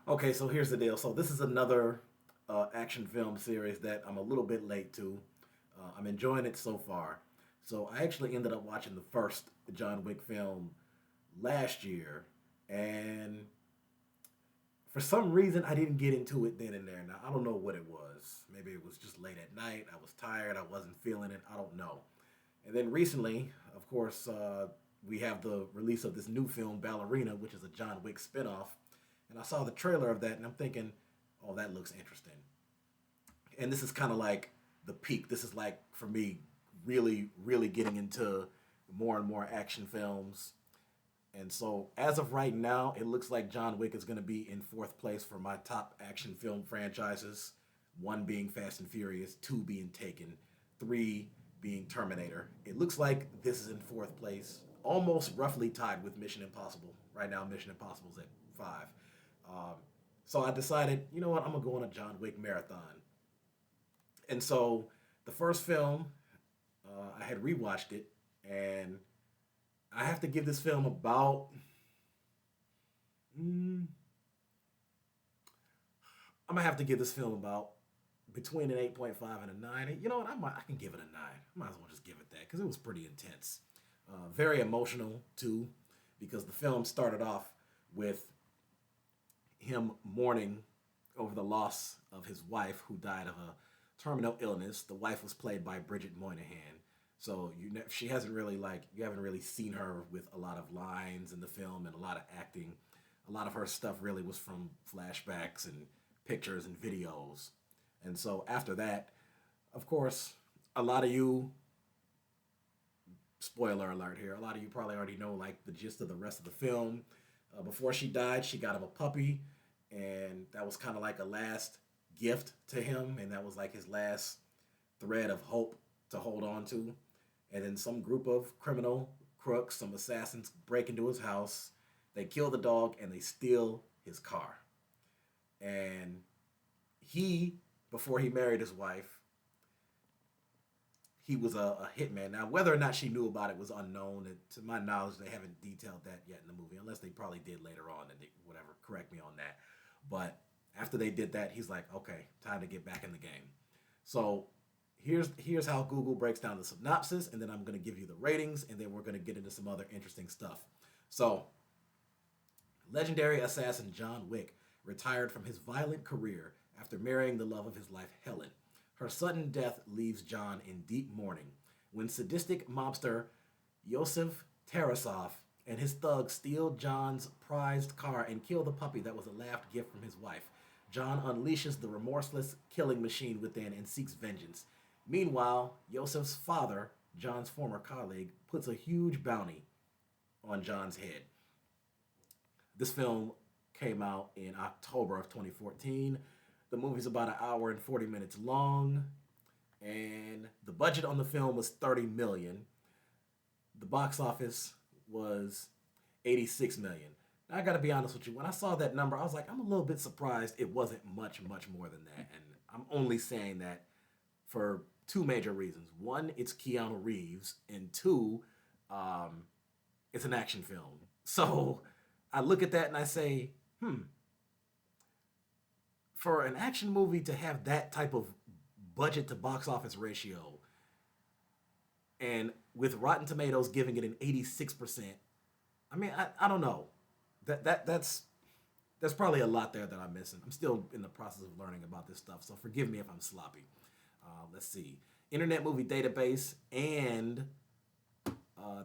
Okay, so here's the deal. So this is another action film series that I'm a little bit late to. I'm enjoying it so far. So I actually ended up watching the first John Wick film last year, and for some reason I didn't get into it then and there. Now I don't know what it was. Maybe it was just late at night. I was tired. I wasn't feeling it. I don't know. And then recently, of course, we have the release of this new film, Ballerina, which is a John Wick spinoff. And I saw the trailer of that, and I'm thinking, oh, that looks interesting. And this is kind of like the peak. This is like, for me, really, really getting into more and more action films. And so, as of right now, it looks like John Wick is going to be in fourth place for my top action film franchises. One being Fast and Furious, two being Taken, three being Terminator. It looks like this is in fourth place, almost roughly tied with Mission Impossible. Right now, Mission Impossible's at five. Um, so I decided, you know what, I'm gonna go on a John Wick marathon. And so the first film, I had rewatched it, and I have to give this film about mm, I'm gonna have to give this film about between an 8.5 and a 9. You know what? I can give it a 9. I might as well just give it that because it was pretty intense. Very emotional too, because the film started off with him mourning over the loss of his wife who died of a terminal illness. The wife was played by Bridget Moynahan. So she hasn't really you haven't really seen her with a lot of lines in the film and a lot of acting. A lot of her stuff really was from flashbacks and pictures and videos. And so after that, of course, a lot of you, spoiler alert here, a lot of you probably already know like the gist of the rest of the film. Before she died, she got him a puppy, and that was kind of like a last gift to him, and that was like his last thread of hope to hold on to. And then some group of criminal crooks, some assassins, break into his house. They kill the dog and they steal his car. And he, before he married his wife, he was a hitman. Now, whether or not she knew about it was unknown. And to my knowledge, they haven't detailed that yet in the movie, unless they probably did later on. And they, whatever, correct me on that. But after they did that, he's like, okay, time to get back in the game. So here's how Google breaks down the synopsis, and then I'm going to give you the ratings, and then we're going to get into some other interesting stuff. So, legendary assassin John Wick retired from his violent career after marrying the love of his life, Helen. Her sudden death leaves John in deep mourning. When sadistic mobster Yosef Tarasov and his thugs steal John's prized car and kill the puppy that was a laughed gift from his wife, John unleashes the remorseless killing machine within and seeks vengeance. Meanwhile, Yosef's father, John's former colleague, puts a huge bounty on John's head. This film came out in October of 2014. The movie's about an hour and 40 minutes long, and the budget on the film was 30 million. The box office was 86 million. Now I got to be honest with you. When I saw that number, I was like, I'm a little bit surprised it wasn't much more than that. And I'm only saying that for two major reasons. One, it's Keanu Reeves, and two, um, it's an action film. So I look at that and I say, for an action movie to have that type of budget to box office ratio, and with Rotten Tomatoes giving it an 86%, I mean, I don't know. That's probably a lot there that I'm missing. I'm still in the process of learning about this stuff, so forgive me if I'm sloppy. Let's see. Internet Movie Database, and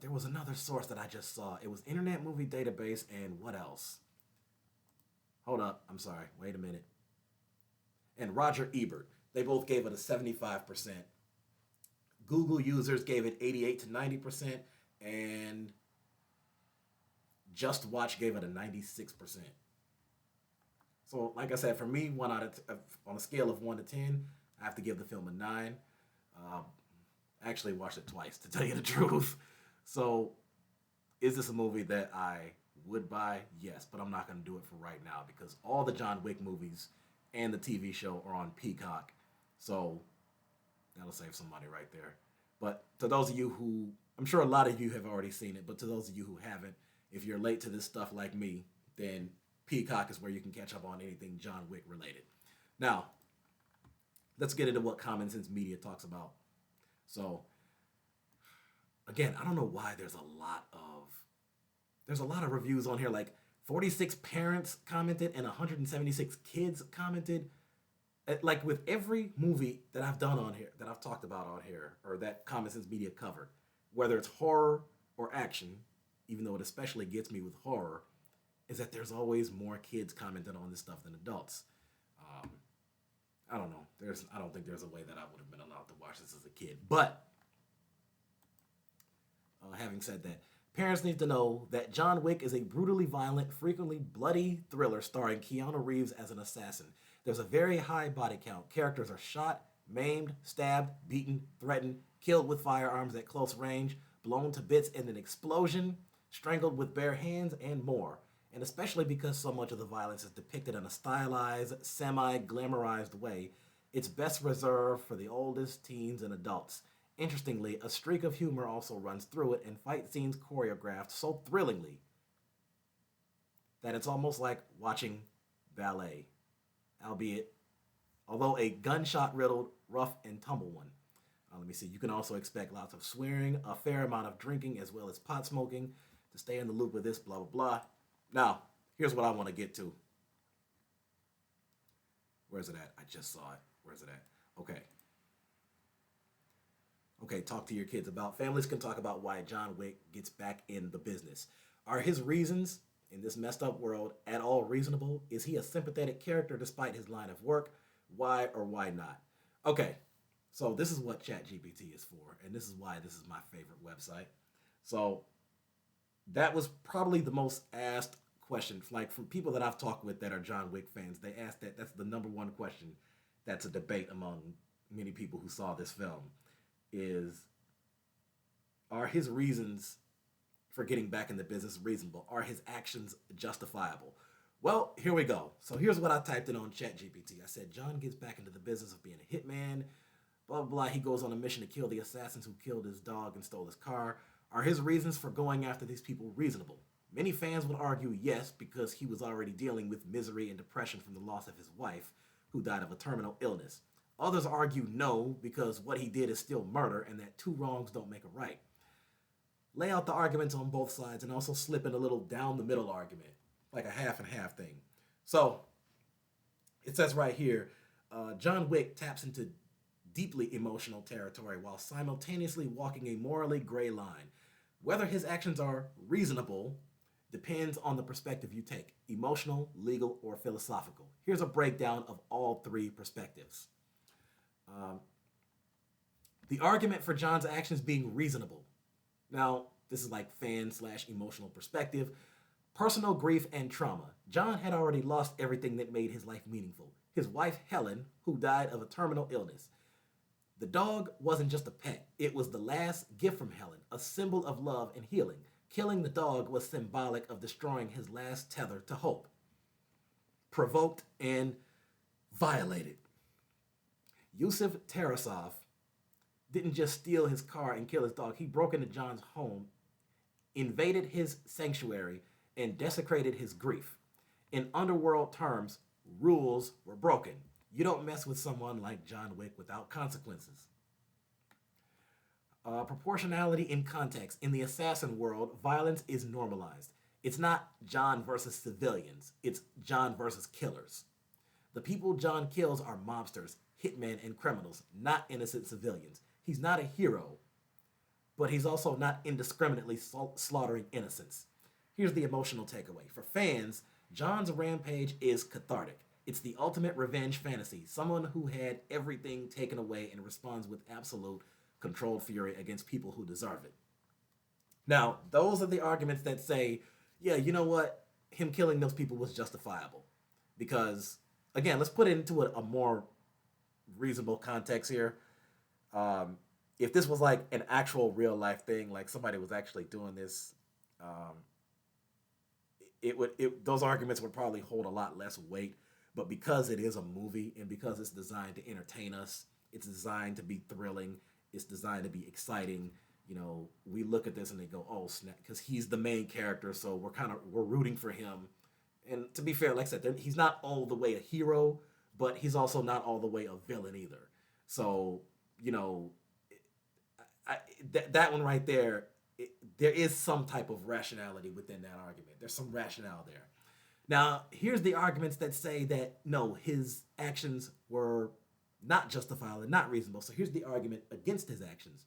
there was another source that I just saw. It was Internet Movie Database, and what else? Hold up. I'm sorry. Wait a minute. And Roger Ebert. They both gave it a 75%. Google users gave it 88 to 90%, and Just Watch gave it a 96%. So, like I said, for me, on a scale of 1 to 10, I have to give the film a 9. Uh, I actually watched it twice, to tell you the truth. So, is this a movie that I would buy? Yes, but I'm not going to do it for right now because all the John Wick movies and the TV show are on Peacock. So, that'll save some money right there. But to those of you who, I'm sure a lot of you have already seen it, but to those of you who haven't, if you're late to this stuff like me, then Peacock is where you can catch up on anything John Wick related. Now, let's get into what Common Sense Media talks about. So, again, I don't know why there's a lot of reviews on here. Like 46 parents commented and 176 kids commented. Like with every movie that I've done on here, that I've talked about on here, or that Common Sense Media covered, whether it's horror or action, even though it especially gets me with horror, is that there's always more kids commenting on this stuff than adults. Um, I don't know. I don't think there's a way that I would have been allowed to watch this as a kid. But having said that, parents need to know that John Wick is a brutally violent, frequently bloody thriller starring Keanu Reeves as an assassin. There's a very high body count. Characters are shot, maimed, stabbed, beaten, threatened, killed with firearms at close range, blown to bits in an explosion, strangled with bare hands, and more. And especially because so much of the violence is depicted in a stylized, semi-glamorized way, it's best reserved for the oldest, teens, and adults. Interestingly, a streak of humor also runs through it, and fight scenes choreographed so thrillingly that it's almost like watching ballet, albeit, although a gunshot-riddled, rough and tumble one. Let me see. You can also expect lots of swearing, a fair amount of drinking, as well as pot smoking. To stay in the loop with this, blah, blah, blah. Now, here's what I want to get to. Where's it at? I just saw it. Where's it at? Okay. Okay, talk to your kids about. Families can talk about why John Wick gets back in the business. Are his reasons in this messed up world at all reasonable? Is he a sympathetic character despite his line of work? Why or why not? Okay, so this is what ChatGPT is for, and this is why this is my favorite website. So that was probably the most asked question, like from people that I've talked with that are John Wick fans. They asked that. That's the number one question. That's a debate among many people who saw this film. Are his reasons for getting back in the business reasonable? Are his actions justifiable? Well, here we go. So here's what I typed in on ChatGPT. I said, John gets back into the business of being a hitman, blah, blah, blah. He goes on a mission to kill the assassins who killed his dog and stole his car. Are his reasons for going after these people reasonable? Many fans would argue yes, because he was already dealing with misery and depression from the loss of his wife, who died of a terminal illness. Others argue no, because what he did is still murder and that two wrongs don't make a right. Lay out the arguments on both sides and also slip in a little down the middle argument, like a half and half thing. So it says right here, John Wick taps into deeply emotional territory while simultaneously walking a morally gray line. Whether his actions are reasonable depends on the perspective you take, emotional, legal, or philosophical. Here's a breakdown of all three perspectives. The argument for John's actions being reasonable. Now, this is like fan/emotional perspective. Personal grief and trauma. John had already lost everything that made his life meaningful. His wife, Helen, who died of a terminal illness. The dog wasn't just a pet. It was the last gift from Helen, a symbol of love and healing. Killing the dog was symbolic of destroying his last tether to hope. Provoked and violated. Yusuf Tarasov didn't just steal his car and kill his dog. He broke into John's home, invaded his sanctuary, and desecrated his grief. In underworld terms, rules were broken. You don't mess with someone like John Wick without consequences. Proportionality in context. In the assassin world, violence is normalized. It's not John versus civilians. It's John versus killers. The people John kills are mobsters, hitmen, and criminals, not innocent civilians. He's not a hero, but he's also not indiscriminately slaughtering innocents. Here's the emotional takeaway. For fans, John's rampage is cathartic. It's the ultimate revenge fantasy. Someone who had everything taken away and responds with absolute controlled fury against people who deserve it. Now, those are the arguments that say, yeah, you know what? Him killing those people was justifiable. Because, again, let's put it into a more reasonable context here. If this was like an actual real life thing, like somebody was actually doing this, those arguments would probably hold a lot less weight. But because it is a movie and because it's designed to entertain us, it's designed to be thrilling, it's designed to be exciting. You know, we look at this and they go, oh snap, because he's the main character, so we're rooting for him. And to be fair, like I said, he's not all the way a hero, but he's also not all the way a villain either. So, you know, that one right there, there is some type of rationality within that argument. There's some rationale there. Now, here's the arguments that say that no, his actions were not justifiable and not reasonable. So here's the argument against his actions.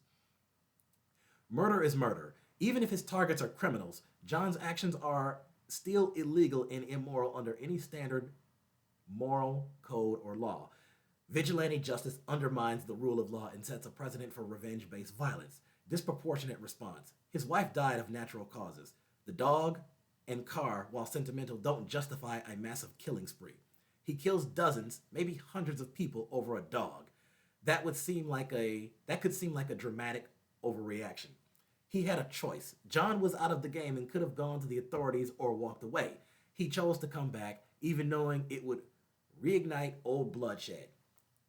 Murder is murder. Even if his targets are criminals, John's actions are still illegal and immoral under any standard moral code or law. Vigilante justice undermines the rule of law and sets a precedent for revenge based violence. Disproportionate response. His wife died of natural causes. The dog and car, while sentimental, don't justify a massive killing spree. He kills dozens, maybe hundreds of people over a dog. That could seem like a dramatic overreaction. He had a choice. John was out of the game and could have gone to the authorities or walked away. He chose to come back, even knowing it would reignite old bloodshed.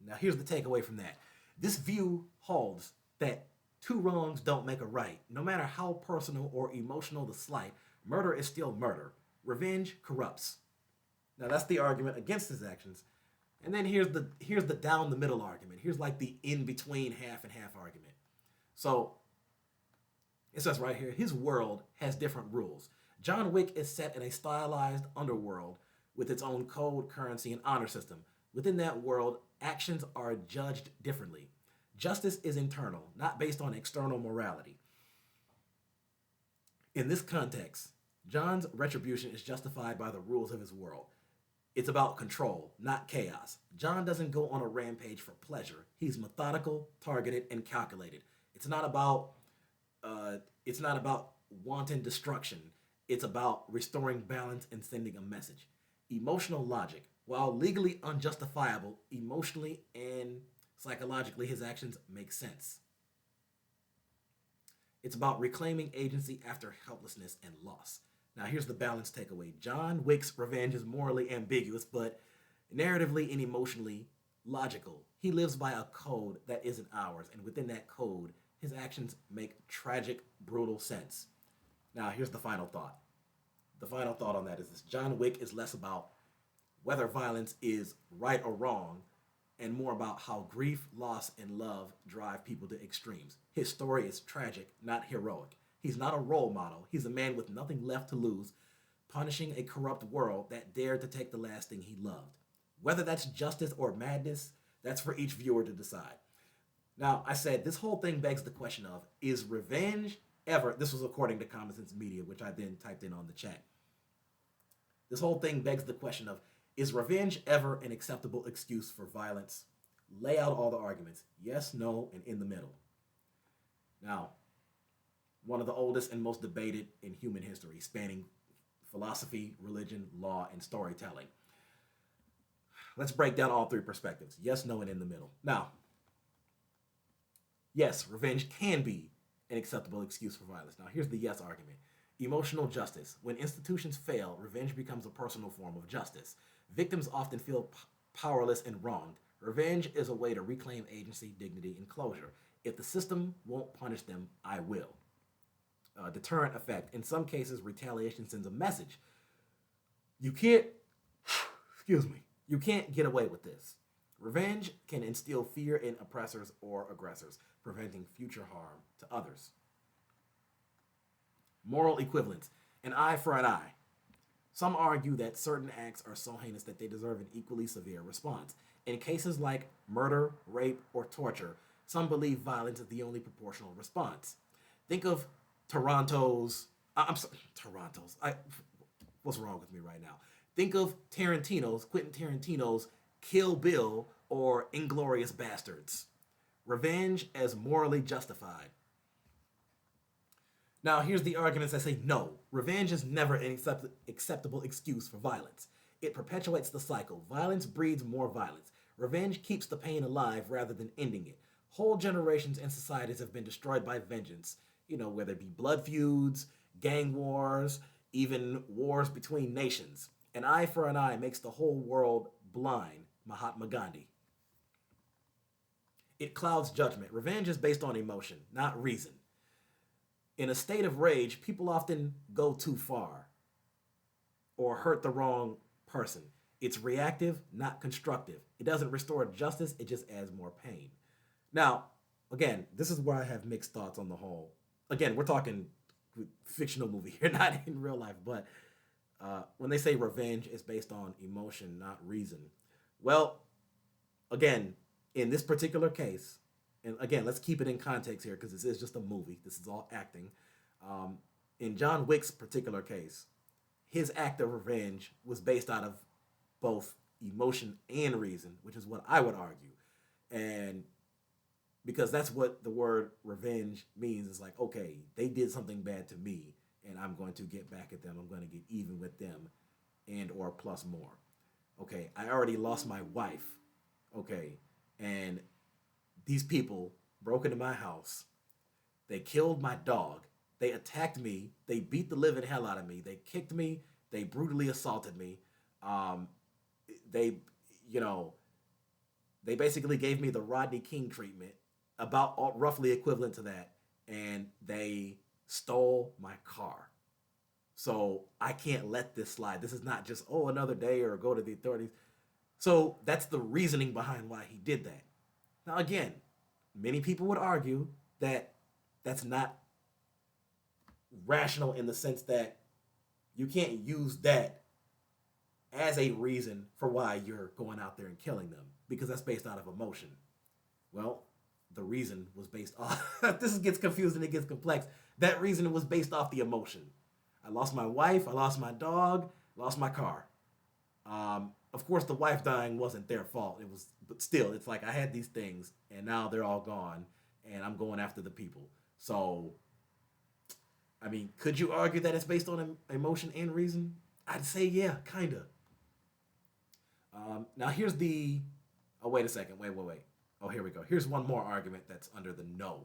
Now, here's the takeaway from that. This view holds that two wrongs don't make a right. No matter how personal or emotional the slight, murder is still murder. Revenge corrupts. Now, that's the argument against his actions. And then here's the down the middle argument. Here's like the in between half and half argument. So it says right here, his world has different rules. John Wick is set in a stylized underworld with its own code, currency, and honor system. Within that world, actions are judged differently. Justice is internal, not based on external morality. In this context, John's retribution is justified by the rules of his world. It's about control, not chaos. John doesn't go on a rampage for pleasure. He's methodical, targeted, and calculated. It's not about wanton destruction. It's about restoring balance and sending a message. Emotional logic. While legally unjustifiable, emotionally and psychologically, his actions make sense. It's about reclaiming agency after helplessness and loss. Now, here's the balanced takeaway. John Wick's revenge is morally ambiguous, but narratively and emotionally logical. He lives by a code that isn't ours, and within that code, his actions make tragic, brutal sense. Now, here's the final thought. The final thought on that is this: John Wick is less about whether violence is right or wrong, and more about how grief, loss, and love drive people to extremes. His story is tragic, not heroic. He's not a role model. He's a man with nothing left to lose, punishing a corrupt world that dared to take the last thing he loved. Whether that's justice or madness, that's for each viewer to decide. Now, I said this whole thing begs the question of, is revenge ever, this was according to Common Sense Media, which I then typed in on the chat. This whole thing begs the question of, is revenge ever an acceptable excuse for violence? Lay out all the arguments. Yes, no, and in the middle. Now, one of the oldest and most debated in human history, spanning philosophy, religion, law, and storytelling. Let's break down all three perspectives. Yes, no, and in the middle. Now, yes, revenge can be an acceptable excuse for violence. Now, here's the yes argument. Emotional justice. When institutions fail, revenge becomes a personal form of justice. Victims often feel powerless and wronged. Revenge is a way to reclaim agency, dignity, and closure. If the system won't punish them, I will. Deterrent effect. In some cases, retaliation sends a message. You can't, you can't get away with this. Revenge can instill fear in oppressors or aggressors, preventing future harm to others. Moral equivalence. An eye for an eye. Some argue that certain acts are so heinous that they deserve an equally severe response. In cases like murder, rape, or torture, some believe violence is the only proportional response. Think of what's wrong with me right now? Think of Quentin Tarantino's Kill Bill or Inglourious Bastards. Revenge as morally justified. Now, here's the arguments that say no, revenge is never an acceptable excuse for violence. It perpetuates the cycle. Violence breeds more violence. Revenge keeps the pain alive rather than ending it. Whole generations and societies have been destroyed by vengeance, whether it be blood feuds, gang wars, even wars between nations. An eye for an eye makes the whole world blind, Mahatma Gandhi. It clouds judgment. Revenge is based on emotion, not reason. In a state of rage, people often go too far. or hurt the wrong person. It's reactive, not constructive. It doesn't restore justice, it just adds more pain. Now, again, this is where I have mixed thoughts on the whole. Again, we're talking fictional movie here, not in real life, but when they say revenge is based on emotion, not reason, well, again, in this particular case, and again, let's keep it in context here because this is just a movie. This is all acting. Um, in John Wick's particular case, his act of revenge was based out of both emotion and reason, which is what I would argue. And because that's what the word revenge means, is like, okay, they did something bad to me, and I'm going to get back at them. I'm going to get even with them, and or plus more. Okay, I already lost my wife. Okay, and these people broke into my house. They killed my dog. They attacked me. They beat the living hell out of me. They kicked me. They brutally assaulted me. Um, they, you know, they basically gave me the Rodney King treatment, about roughly equivalent to that, and they stole my car. So I can't let this slide. This is not just, oh, another day or go to the authorities. So that's the reasoning behind why he did that. Now, again, many people would argue that that's not rational in the sense that you can't use that as a reason for why you're going out there and killing them because that's based out of emotion. Well, the reason was based off. This gets confusing. It gets complex. That reason was based off the emotion. I lost my wife. I lost my dog. Lost my car. Of course, the wife dying wasn't their fault. It was, but still, it's like I had these things, and now they're all gone, and I'm going after the people. So, I mean, could you argue that it's based on emotion and reason? I'd say yeah, kinda. Now here's the. Oh wait a second. Wait. Oh, here we go. Here's one more argument that's under the no.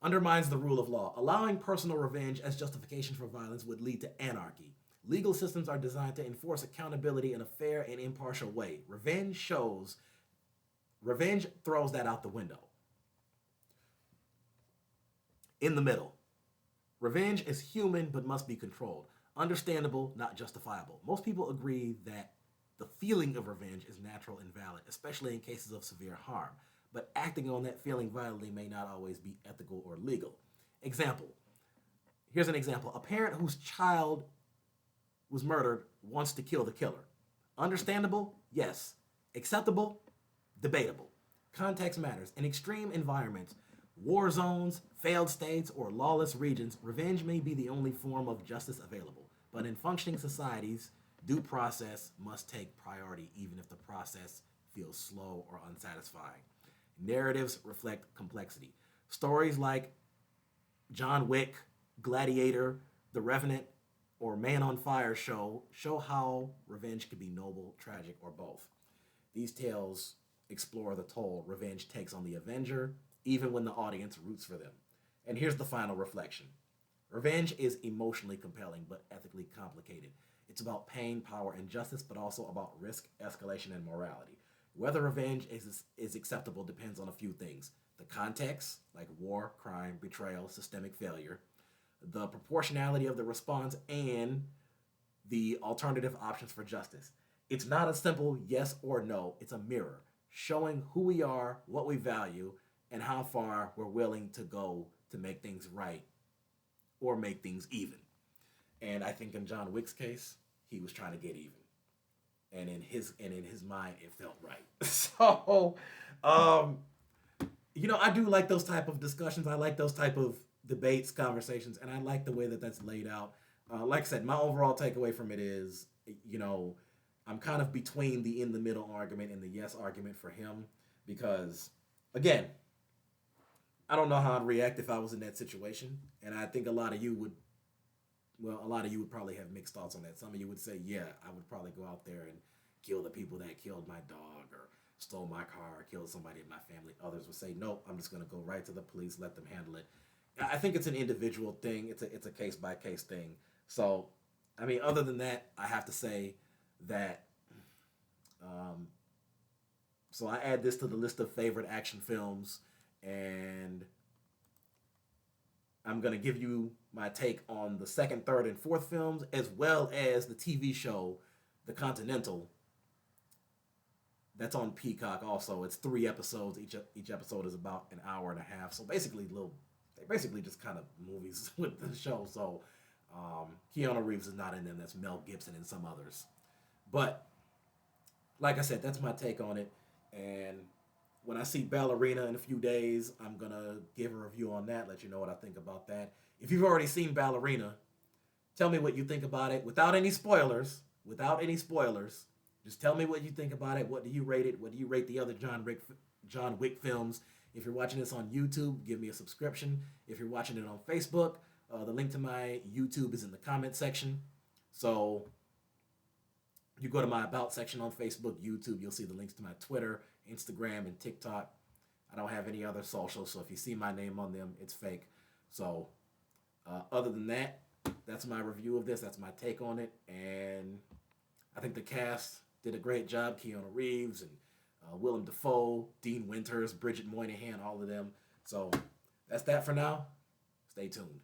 Undermines the rule of law. Allowing personal revenge as justification for violence would lead to anarchy. Legal systems are designed to enforce accountability in a fair and impartial way. Revenge throws that out the window. In the middle. Revenge is human but must be controlled. Understandable, not justifiable. Most people agree that the feeling of revenge is natural and valid, especially in cases of severe harm. But acting on that feeling violently may not always be ethical or legal. Example. Here's an example. A parent whose child was murdered wants to kill the killer. Understandable? Yes. Acceptable? Debatable. Context matters. In extreme environments, war zones, failed states, or lawless regions, revenge may be the only form of justice available. But in functioning societies, due process must take priority even if the process feels slow or unsatisfying. Narratives reflect complexity. Stories like John Wick, Gladiator, The Revenant, or Man on Fire show how revenge can be noble, tragic, or both. These tales explore the toll revenge takes on the avenger, even when the audience roots for them. And here's the final reflection. Revenge is emotionally compelling but ethically complicated. It's about pain, power, and justice, but also about risk, escalation, and morality. Whether revenge is acceptable depends on a few things. The context, like war, crime, betrayal, systemic failure, the proportionality of the response, and the alternative options for justice. It's not a simple yes or no, it's a mirror showing who we are, what we value, and how far we're willing to go to make things right or make things even. And I think in John Wick's case, he was trying to get even. And in his mind it felt right. So um I do like those type of discussions. I like those type of debates, conversations, and I like the way that that's laid out. Like I said, my overall takeaway from it is, you know, I'm kind of between the in the middle argument and the yes argument for him because, again, I don't know how I'd react if I was in that situation, and I think a lot of you would probably have mixed thoughts on that. Some of you would say, yeah, I would probably go out there and kill the people that killed my dog or stole my car or killed somebody in my family. Others would say, nope, I'm just going to go right to the police, let them handle it. I think it's an individual thing. It's a case by case thing. So, I mean, other than that, I have to say that. Um, so I add this to the list of favorite action films, and I'm going to give you my take on the second, third, and fourth films, as well as the TV show, The Continental, that's on Peacock also. It's 3 episodes. Each episode is about an hour and a half. So basically, they basically just kind of movies with the show. So Keanu Reeves is not in them. That's Mel Gibson and some others. But like I said, that's my take on it. And when I see Ballerina in a few days, I'm gonna give a review on that. Let you know what I think about that. If you've already seen Ballerina, tell me what you think about it without any spoilers. Without any spoilers, just tell me what you think about it. What do you rate it? What do you rate the other John Wick films? If you're watching this on YouTube, give me a subscription. If you're watching it on Facebook, the link to my YouTube is in the comment section. So you go to my About section on Facebook, YouTube, you'll see the links to my Twitter, Instagram, and TikTok. I don't have any other socials, so if you see my name on them, it's fake. So other than that, that's my review of this. That's my take on it. And I think the cast did a great job. Keanu Reeves and Willem Defoe, Dean Winters, Bridget Moynahan, all of them. So that's that for now. Stay tuned.